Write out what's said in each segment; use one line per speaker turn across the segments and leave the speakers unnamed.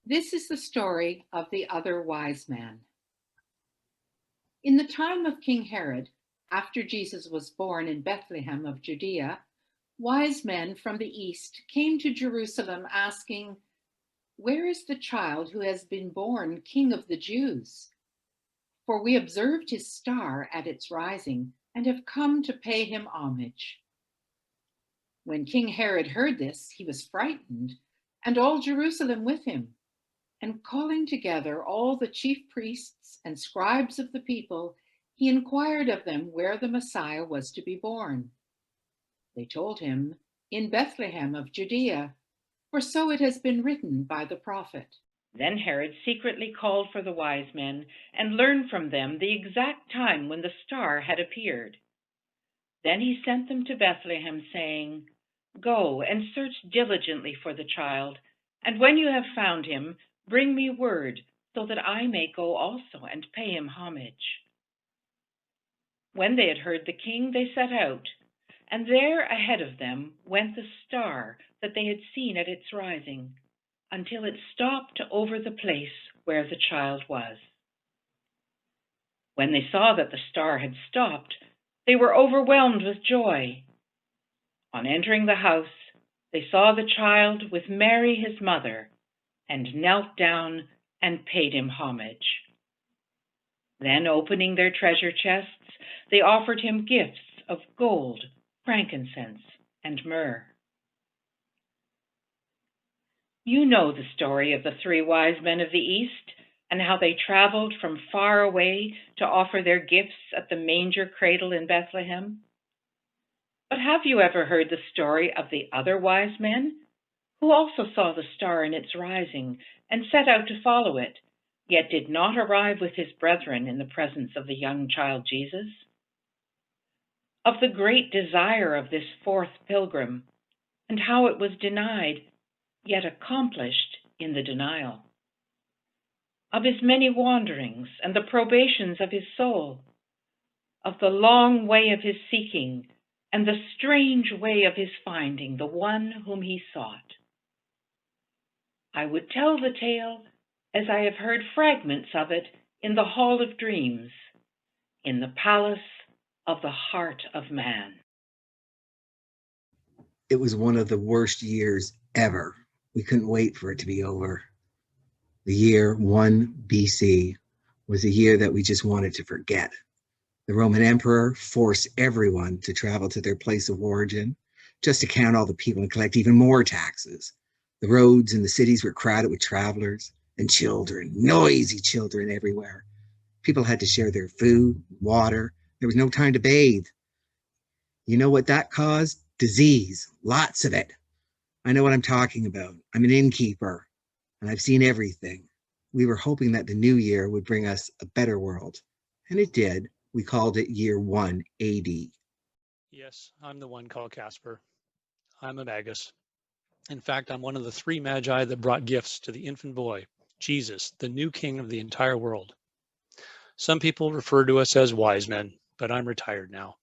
This is the story of the other wise man. In the time of King Herod, after Jesus was born in Bethlehem of Judea, wise men from the east came to Jerusalem asking, "Where is the child who has been born King of the Jews? For we observed his star at its rising and have come to pay him homage." When King Herod heard this, he was frightened, and all Jerusalem with him. And calling together all the chief priests and scribes of the people, he inquired of them where the Messiah was to be born. They told him, "In Bethlehem of Judea, for so it has been written by the prophet."
Then Herod secretly called for the wise men and learned from them the exact time when the star had appeared. Then he sent them to Bethlehem, saying, "Go and search diligently for the child, and when you have found him, bring me word, so that I may go also and pay him homage." When they had heard the king, they set out, and there ahead of them went the star that they had seen at its rising, until it stopped over the place where the child was. When they saw that the star had stopped, they were overwhelmed with joy. On entering the house, they saw the child with Mary his mother, and knelt down and paid him homage. Then, opening their treasure chests, they offered him gifts of gold, frankincense, and myrrh. You know the story of the 3 wise men of the East and how they traveled from far away to offer their gifts at the manger cradle in Bethlehem. But have you ever heard the story of the other wise men, who also saw the star in its rising and set out to follow it, yet did not arrive with his brethren in the presence of the young child Jesus? Of the great desire of this 4th pilgrim, and how it was denied, yet accomplished in the denial. Of his many wanderings and the probations of his soul. Of the long way of his seeking and the strange way of his finding the one whom he sought. I would tell the tale as I have heard fragments of it in the Hall of Dreams, in the palace of the heart of man.
It was one of the worst years ever. We couldn't wait for it to be over. The year 1 BC was a year that we just wanted to forget. The Roman emperor forced everyone to travel to their place of origin just to count all the people and collect even more taxes. The roads and the cities were crowded with travelers and children, noisy children everywhere. People had to share their food, water. There was no time to bathe. You know what that caused? Disease, lots of it. I know what I'm talking about. I'm an innkeeper, and I've seen everything. We were hoping that the new year would bring us a better world, and it did. We called it year 1 AD.
Yes, I'm the one called Casper. I'm a magus. In fact, I'm one of the 3 magi that brought gifts to the infant boy, Jesus, the new king of the entire world. Some people refer to us as wise men, but I'm retired now.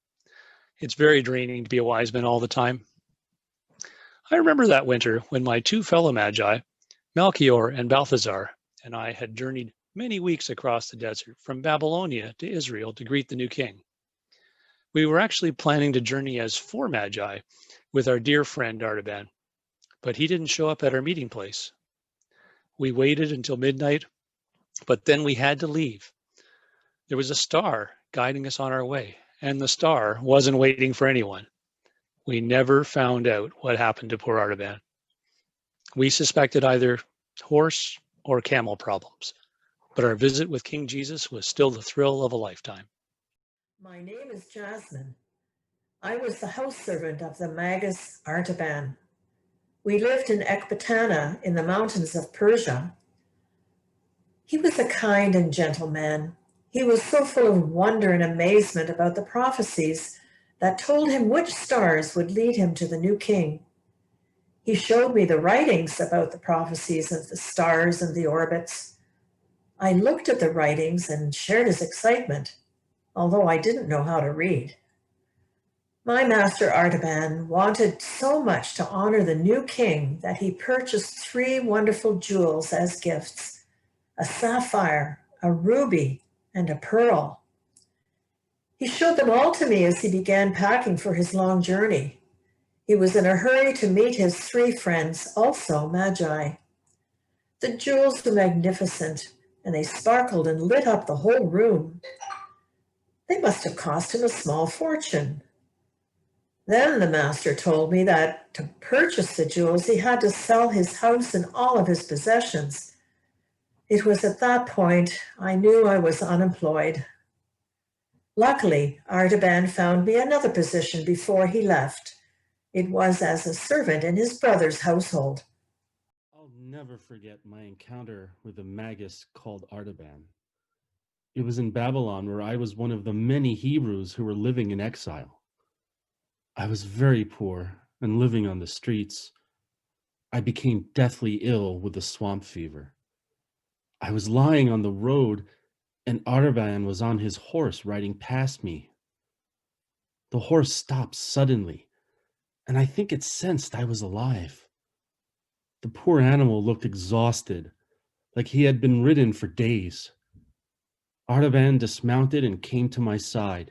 It's very draining to be a wise man all the time. I remember that winter when my 2 fellow magi, Melchior and Balthazar, and I had journeyed many weeks across the desert from Babylonia to Israel to greet the new king. We were actually planning to journey as 4 magi with our dear friend Artaban, but he didn't show up at our meeting place. We waited until midnight, but then we had to leave. There was a star guiding us on our way, and the star wasn't waiting for anyone. We never found out what happened to poor Artaban. We suspected either horse or camel problems, but our visit with King Jesus was still the thrill of a lifetime.
My name is Jasmine. I was the house servant of the Magus Artaban. We lived in Ecbatana in the mountains of Persia. He was a kind and gentle man. He was so full of wonder and amazement about the prophecies that told him which stars would lead him to the new king. He showed me the writings about the prophecies of the stars and the orbits. I looked at the writings and shared his excitement, although I didn't know how to read. My master Artaban wanted so much to honor the new king that he purchased 3 wonderful jewels as gifts: a sapphire, a ruby, and a pearl. He showed them all to me as he began packing for his long journey. He was in a hurry to meet his 3 friends, also magi. The jewels were magnificent, and they sparkled and lit up the whole room. They must have cost him a small fortune. Then the master told me that to purchase the jewels, he had to sell his house and all of his possessions. It was at that point I knew I was unemployed. Luckily, Artaban found me another position before he left. It was as a servant in his brother's household.
I'll never forget my encounter with a magus called Artaban. It was in Babylon, where I was one of the many Hebrews who were living in exile. I was very poor and living on the streets. I became deathly ill with a swamp fever. I was lying on the road, and Artaban was on his horse riding past me. The horse stopped suddenly, and I think it sensed I was alive. The poor animal looked exhausted, like he had been ridden for days. Artaban dismounted and came to my side.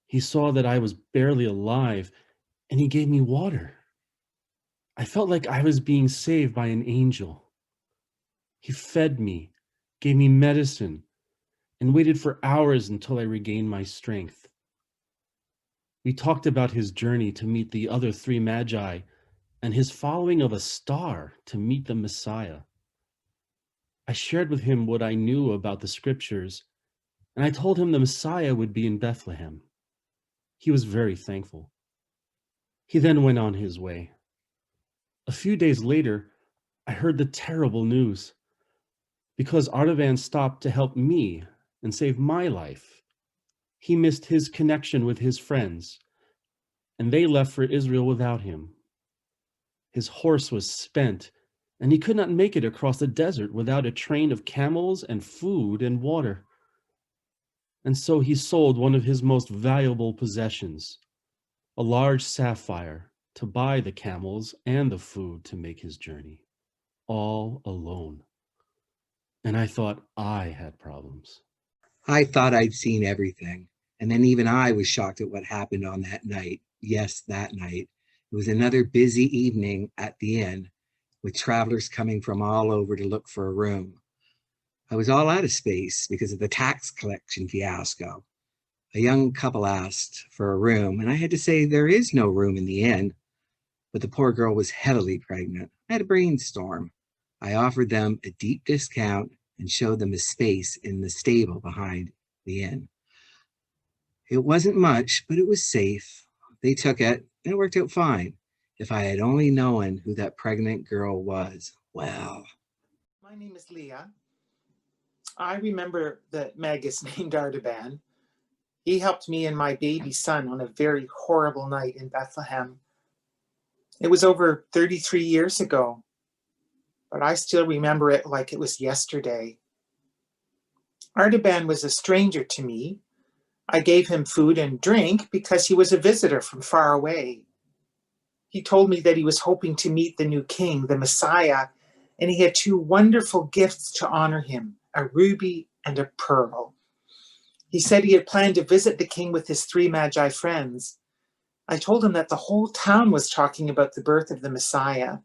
He saw that I was barely alive, and he gave me water. I felt like I was being saved by an angel. He fed me, gave me medicine, and waited for hours until I regained my strength. We talked about his journey to meet the other 3 magi and his following of a star to meet the Messiah. I shared with him what I knew about the scriptures, and I told him the Messiah would be in Bethlehem. He was very thankful. He then went on his way. A few days later, I heard the terrible news. Because Artaban stopped to help me and save my life, he missed his connection with his friends, and they left for Israel without him. His horse was spent, and he could not make it across the desert without a train of camels and food and water. And so he sold one of his most valuable possessions, a large sapphire, to buy the camels and the food to make his journey, all alone. And I thought I had problems.
I thought I'd seen everything. And then even I was shocked at what happened on that night. Yes, that night. It was another busy evening at the inn with travelers coming from all over to look for a room. I was all out of space because of the tax collection fiasco. A young couple asked for a room, and I had to say there is no room in the inn. But the poor girl was heavily pregnant. I had a brainstorm. I offered them a deep discount and showed them a space in the stable behind the inn. It wasn't much, but it was safe. They took it, and it worked out fine. If I had only known who that pregnant girl was, well.
My name is Leah. I remember the magus named Artaban. He helped me and my baby son on a very horrible night in Bethlehem. It was over 33 years ago, but I still remember it like it was yesterday. Artaban was a stranger to me. I gave him food and drink because he was a visitor from far away. He told me that he was hoping to meet the new king, the Messiah, and he had 2 wonderful gifts to honor him, a ruby and a pearl. He said he had planned to visit the king with his 3 magi friends. I told him that the whole town was talking about the birth of the Messiah.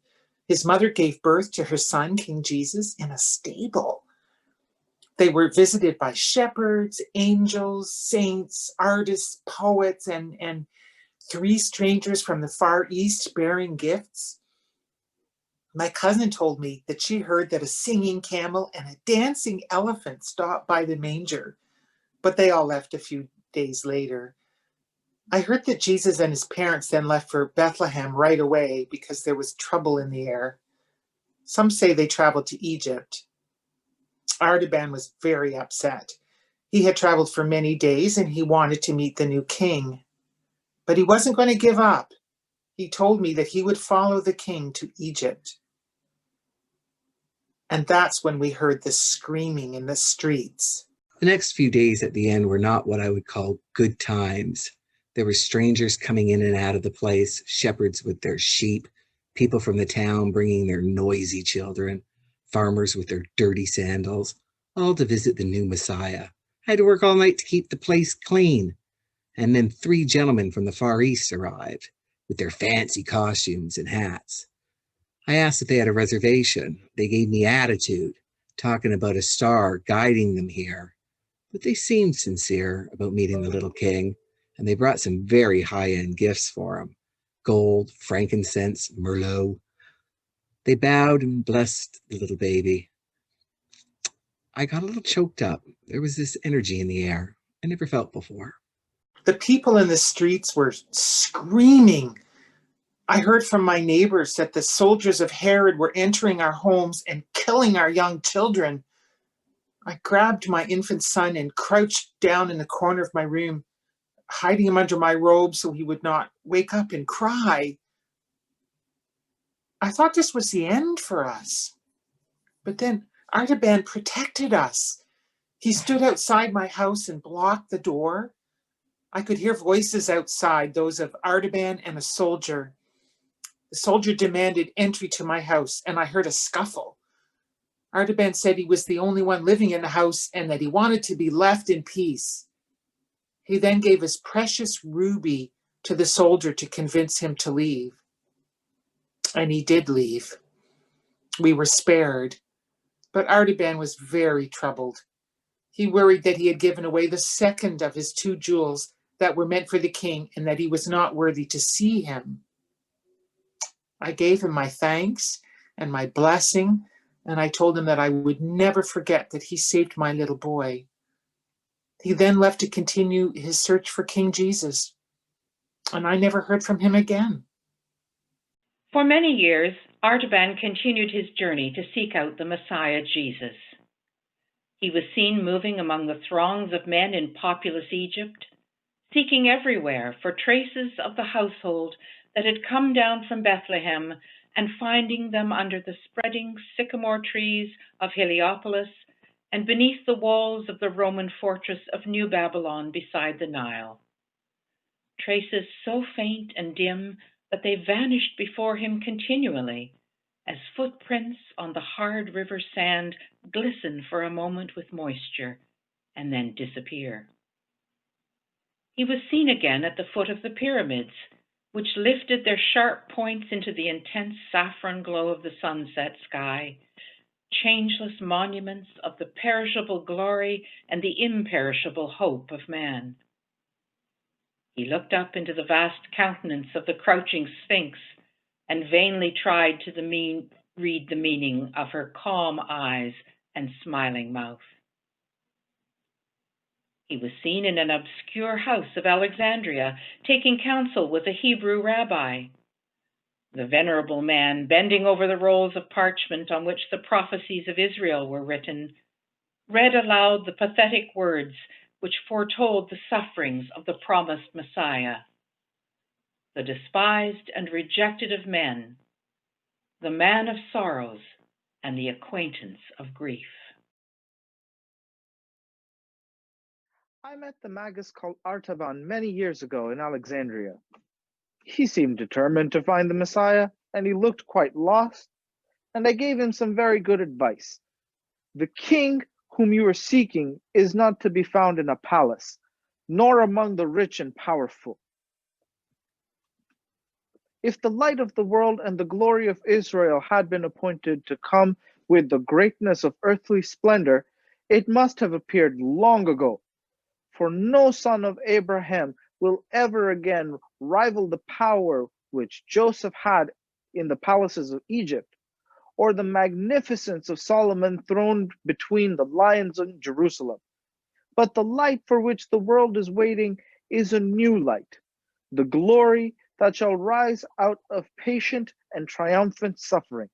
His mother gave birth to her son, King Jesus, in a stable. They were visited by shepherds, angels, saints, artists, poets, and 3 strangers from the Far East bearing gifts. My cousin told me that she heard that a singing camel and a dancing elephant stopped by the manger, but they all left a few days later. I heard that Jesus and his parents then left for Bethlehem right away because there was trouble in the air. Some say they traveled to Egypt. Artaban was very upset. He had traveled for many days and he wanted to meet the new king. But he wasn't going to give up. He told me that he would follow the king to Egypt. And that's when we heard the screaming in the streets.
The next few days at the inn were not what I would call good times. There were strangers coming in and out of the place, shepherds with their sheep, people from the town bringing their noisy children, farmers with their dirty sandals, all to visit the new Messiah. I had to work all night to keep the place clean. And then 3 gentlemen from the Far East arrived with their fancy costumes and hats. I asked if they had a reservation. They gave me attitude, talking about a star guiding them here. But they seemed sincere about meeting the little king, and they brought some very high-end gifts for him. Gold, frankincense, Merlot. They bowed and blessed the little baby. I got a little choked up. There was this energy in the air I never felt before.
The people in the streets were screaming. I heard from my neighbors that the soldiers of Herod were entering our homes and killing our young children. I grabbed my infant son and crouched down in the corner of my room, hiding him under my robe so he would not wake up and cry. I thought this was the end for us. But then Artaban protected us. He stood outside my house and blocked the door. I could hear voices outside, those of Artaban and a soldier. The soldier demanded entry to my house, and I heard a scuffle. Artaban said he was the only one living in the house and that he wanted to be left in peace. He then gave his precious ruby to the soldier to convince him to leave. And he did leave. We were spared, but Artaban was very troubled. He worried that he had given away the second of his 2 jewels that were meant for the king and that he was not worthy to see him. I gave him my thanks and my blessing, and I told him that I would never forget that he saved my little boy. He then left to continue his search for King Jesus, and I never heard from him again.
For many years, Artaban continued his journey to seek out the Messiah Jesus. He was seen moving among the throngs of men in populous Egypt, seeking everywhere for traces of the household that had come down from Bethlehem and finding them under the spreading sycamore trees of Heliopolis and beneath the walls of the Roman fortress of New Babylon beside the Nile. Traces so faint and dim that they vanished before him continually, as footprints on the hard river sand glisten for a moment with moisture and then disappear. He was seen again at the foot of the pyramids, which lifted their sharp points into the intense saffron glow of the sunset sky, changeless monuments of the perishable glory and the imperishable hope of man. He looked up into the vast countenance of the crouching Sphinx and vainly tried to read the meaning of her calm eyes and smiling mouth. He was seen in an obscure house of Alexandria, taking counsel with a Hebrew rabbi. The venerable man, bending over the rolls of parchment on which the prophecies of Israel were written, read aloud the pathetic words which foretold the sufferings of the promised Messiah. The despised and rejected of men, the man of sorrows and the acquaintance of grief.
I met the magus called Artaban many years ago in Alexandria. He seemed determined to find the Messiah, and he looked quite lost, and I gave him some very good advice. The king whom you are seeking is not to be found in a palace, nor among the rich and powerful. If the light of the world and the glory of Israel had been appointed to come with the greatness of earthly splendor, it must have appeared long ago. For no son of Abraham will ever again rival the power which Joseph had in the palaces of Egypt, or the magnificence of Solomon throned between the lions in Jerusalem. But the light for which the world is waiting is a new light, the glory that shall rise out of patient and triumphant suffering.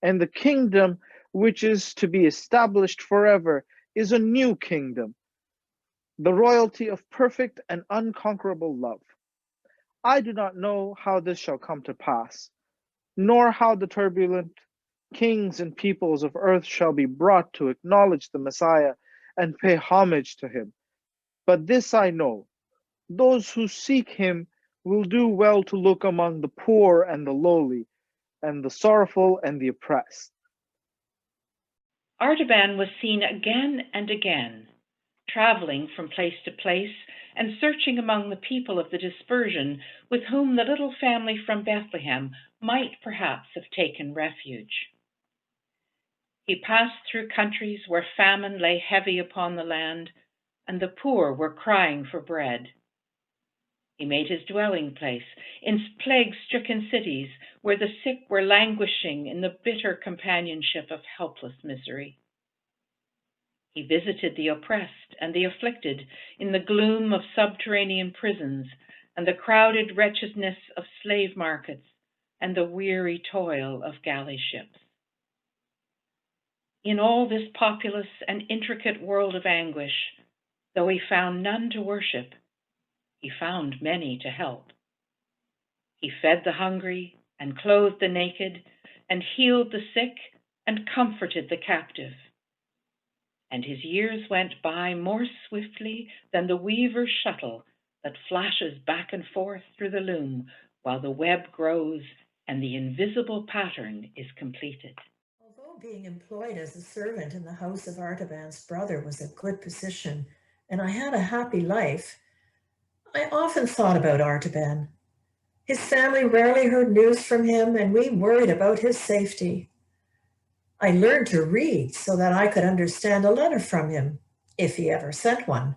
And the kingdom which is to be established forever is a new kingdom, the royalty of perfect and unconquerable love. I do not know how this shall come to pass, nor how the turbulent kings and peoples of earth shall be brought to acknowledge the Messiah and pay homage to him. But this I know, Those who seek him will do well to look among the poor and the lowly, and the sorrowful and the oppressed.
Artaban was seen again and again, traveling from place to place and searching among the people of the dispersion with whom the little family from Bethlehem might perhaps have taken refuge. He passed through countries where famine lay heavy upon the land, and the poor were crying for bread. He made his dwelling place in plague-stricken cities where the sick were languishing in the bitter companionship of helpless misery. He visited the oppressed and the afflicted in the gloom of subterranean prisons and the crowded wretchedness of slave markets and the weary toil of galley ships. In all this populous and intricate world of anguish, though he found none to worship, he found many to help. He fed the hungry and clothed the naked and healed the sick and comforted the captive. And his years went by more swiftly than the weaver's shuttle that flashes back and forth through the loom while the web grows and the invisible pattern is completed.
Although being employed as a servant in the house of Artaban's brother was a good position, and I had a happy life, I often thought about Artaban. His family rarely heard news from him, and we worried about his safety. I learned to read so that I could understand a letter from him, if he ever sent one.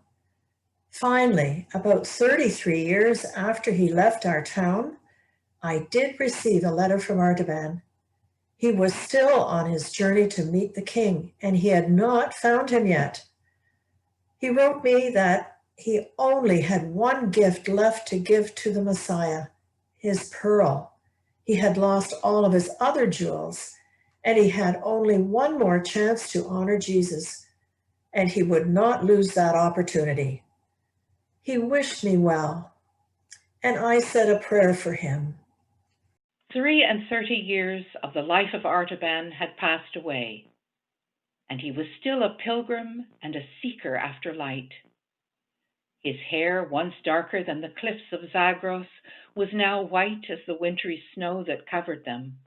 Finally, about 33 years after he left our town, I did receive a letter from Artaban. He was still on his journey to meet the king, and he had not found him yet. He wrote me that he only had one gift left to give to the Messiah, his pearl. He had lost all of his other jewels, and he had only one more chance to honor Jesus, and he would not lose that opportunity. He wished me well, and I said a prayer for him.
33 years of the life of Artaban had passed away, and he was still a pilgrim and a seeker after light. His hair, once darker than the cliffs of Zagros, was now white as the wintry snow that covered them.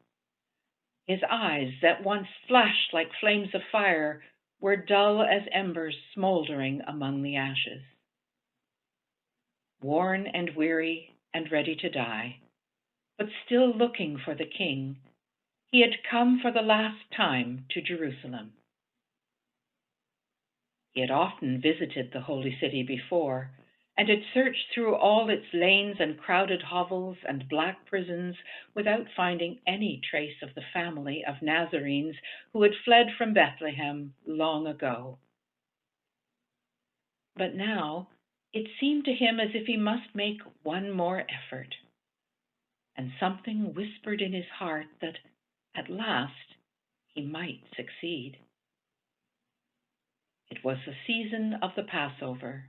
His eyes, that once flashed like flames of fire, were dull as embers smoldering among the ashes. Worn and weary and ready to die, but still looking for the king, he had come for the last time to Jerusalem. He had often visited the holy city before, and had searched through all its lanes and crowded hovels and black prisons without finding any trace of the family of Nazarenes who had fled from Bethlehem long ago. But now it seemed to him as if he must make one more effort, and something whispered in his heart that at last he might succeed. It was the season of the Passover.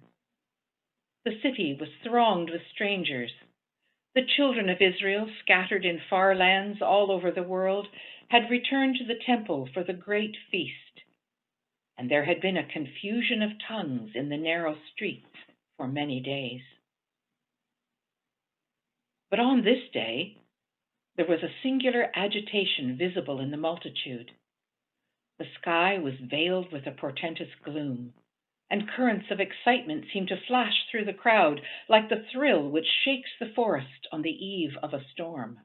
The city was thronged with strangers. The children of Israel, scattered in far lands all over the world, had returned to the temple for the great feast, and there had been a confusion of tongues in the narrow streets for many days. But on this day, there was a singular agitation visible in the multitude. The sky was veiled with a portentous gloom, and currents of excitement seemed to flash through the crowd like the thrill which shakes the forest on the eve of a storm.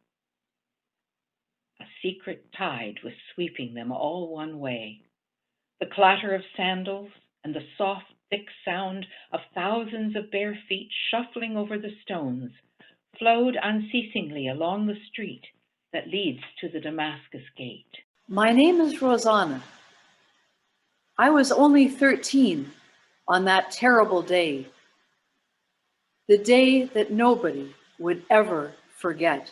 A secret tide was sweeping them all one way. The clatter of sandals and the soft, thick sound of thousands of bare feet shuffling over the stones flowed unceasingly along the street that leads to the Damascus gate.
My name is Rosanna. I was only 13 on that terrible day, the day that nobody would ever forget.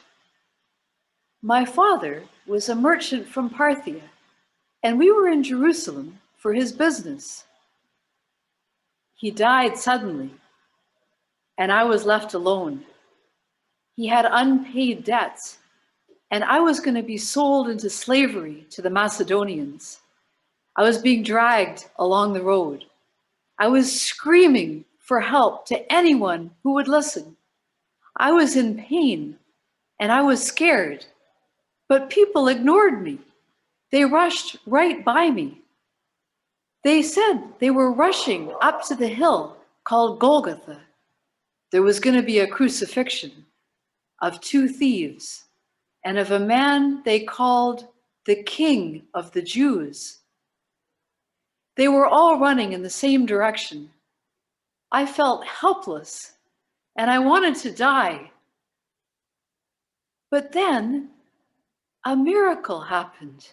My father was a merchant from Parthia, and we were in Jerusalem for his business. He died suddenly, and I was left alone. He had unpaid debts, and I was going to be sold into slavery to the Macedonians. I was being dragged along the road. I was screaming for help to anyone who would listen. I was in pain and I was scared, but people ignored me. They rushed right by me. They said they were rushing up to the hill called Golgotha. There was going to be a crucifixion of two thieves and of a man they called the King of the Jews. They were all running in the same direction. I felt helpless and I wanted to die. But then a miracle happened.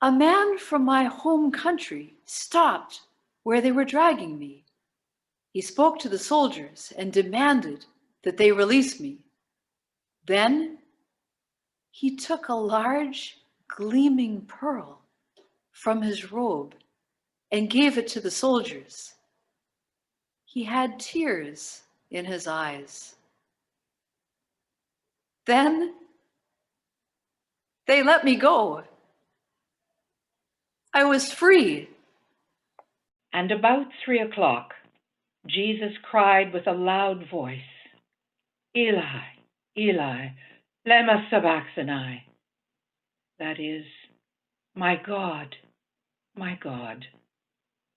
A man from my home country stopped where they were dragging me. He spoke to the soldiers and demanded that they release me. Then he took a large, gleaming pearl from his robe and gave it to the soldiers. He had tears in his eyes. Then they let me go. I was free.
And about 3 o'clock, Jesus cried with a loud voice, Eli, Eli, lema sabachthani. That is, my God,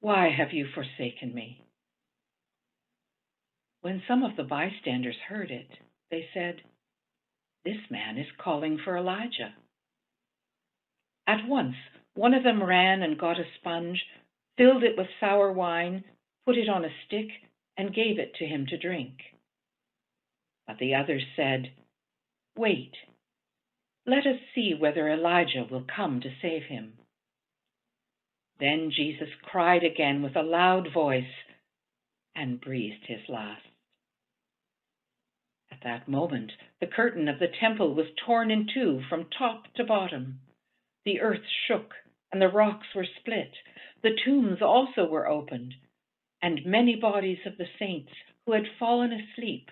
why have you forsaken me? When some of the bystanders heard it, they said, this man is calling for Elijah. At once, one of them ran and got a sponge, filled it with sour wine, put it on a stick, and gave it to him to drink. But the others said, wait, let us see whether Elijah will come to save him. Then Jesus cried again with a loud voice and breathed his last. At that moment, the curtain of the temple was torn in two from top to bottom. The earth shook and the rocks were split. The tombs also were opened, and many bodies of the saints who had fallen asleep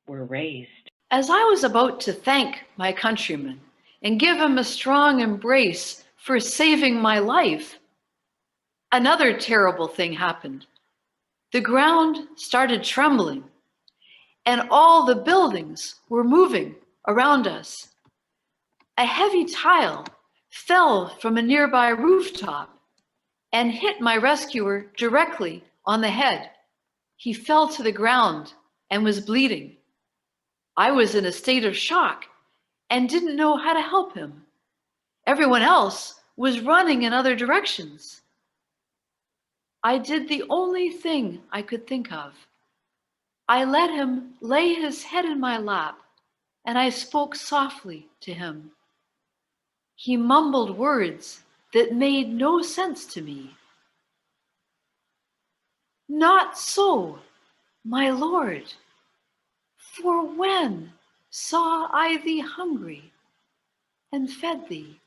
were raised.
As I was about to thank my countryman and give him a strong embrace for saving my life, another terrible thing happened. The ground started trembling, and all the buildings were moving around us. A heavy tile fell from a nearby rooftop and hit my rescuer directly on the head. He fell to the ground and was bleeding. I was in a state of shock and didn't know how to help him. Everyone else was running in other directions. I did the only thing I could think of. I let him lay his head in my lap, and I spoke softly to him. He mumbled words that made no sense to me. Not so, my Lord, for when saw I thee hungry and fed thee,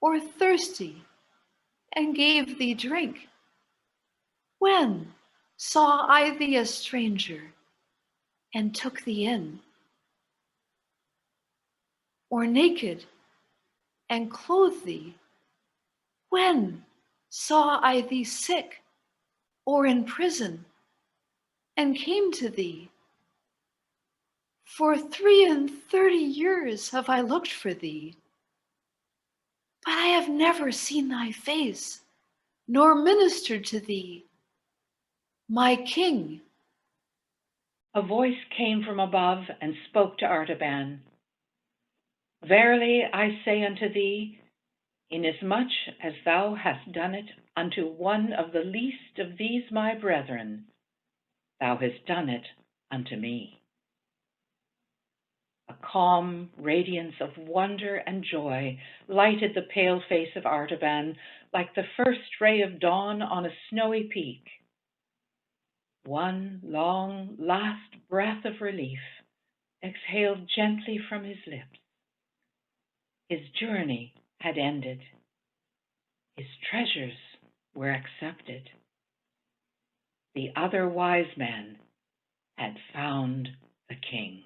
or thirsty and gave thee drink? When saw I thee a stranger and took thee in, or naked and clothed thee? When saw I thee sick or in prison and came to thee? For 33 years have I looked for thee, but I have never seen thy face, nor ministered to thee, my King.
A voice came from above and spoke to Artaban. Verily I say unto thee, inasmuch as thou hast done it unto one of the least of these my brethren, thou hast done it unto me. A calm radiance of wonder and joy lighted the pale face of Artaban like the first ray of dawn on a snowy peak. One long, last breath of relief exhaled gently from his lips. His journey had ended. His treasures were accepted. The other wise men had found the King.